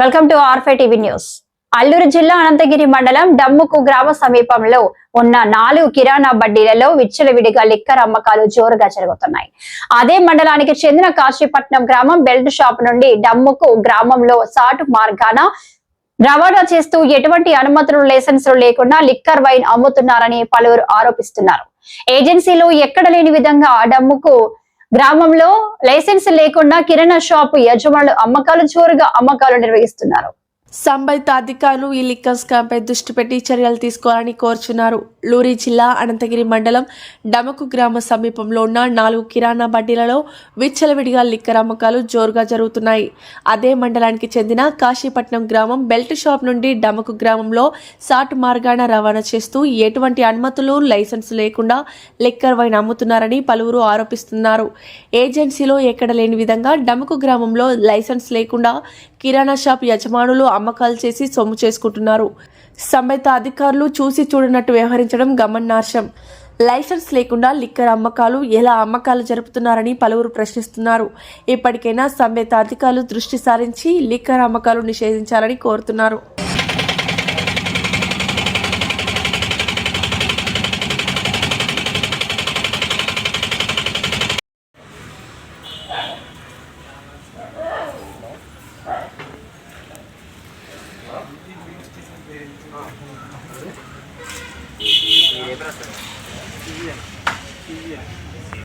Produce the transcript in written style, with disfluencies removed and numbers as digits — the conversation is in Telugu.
Welcome to R five TV news. Alluri జిల్లా అనంతగిరి మండలం డమ్ముకు గ్రామ సమీపంలో ఉన్న 4 కిరాణా బడ్డీలలో విచ్చలవిడిగా లిక్కర్ అమ్మకాలు జోరుగా జరుగుతున్నాయి. అదే మండలానికి చెందిన కాశీపట్నం గ్రామం బెల్ట్ షాప్ నుండి డమ్ముకు గ్రామంలో సాటు మార్గాన రవాణా చేస్తూ ఎటువంటి అనుమతులు లైసెన్సులు లేకుండా లిక్కర్ వైన్ అమ్ముతున్నారని పలువురు ఆరోపిస్తున్నారు. ఏజెన్సీలో ఎక్కడ లేని విధంగా డమ్ముకు గ్రామంలో లైసెన్స్ లేకుండా కిరాణా షాపు యజమానులు అమ్మకాలు నిర్వహిస్తున్నారు. సంబంధిత అధికారులు ఈ లిక్కర్ స్కామ్ పై దృష్టి పెట్టి చర్యలు తీసుకోవాలని కోరుచున్నారు. లూరి జిల్లా అనంతగిరి మండలం డమకు గ్రామ సమీపంలో ఉన్న 4 కిరాణా బడ్డీలలో విచ్చలవిడిగా లిక్కర్ అమ్మకాలు జోరుగా జరుగుతున్నాయి. అదే మండలానికి చెందిన కాశీపట్నం గ్రామం బెల్ట్ షాప్ నుండి డమకు గ్రామంలో సాటు మార్గాన రవాణా చేస్తూ ఎటువంటి అనుమతులు లైసెన్స్ లేకుండా లిక్కర్ వైన్ అమ్ముతున్నారని పలువురు ఆరోపిస్తున్నారు. ఏజెన్సీలో ఎక్కడ లేని విధంగా డమకు గ్రామంలో లైసెన్స్ లేకుండా కిరాణా షాప్ యజమానులు అమ్మకాలు చేసి సొమ్ము చేసుకుంటున్నారు. సంబంధిత అధికారులు చూసి చూడనట్టు వ్యవహరించడం గమనార్హం. లైసెన్స్ లేకుండా లిక్కర్ ఎలా అమ్మకాలు జరుపుతున్నారని పలువురు ప్రశ్నిస్తున్నారు. ఇప్పటికైనా సంబంధిత అధికారులు దృష్టి సారించి లిక్కర్ అమ్మకాలు నిషేధించాలని కోరుతున్నారు.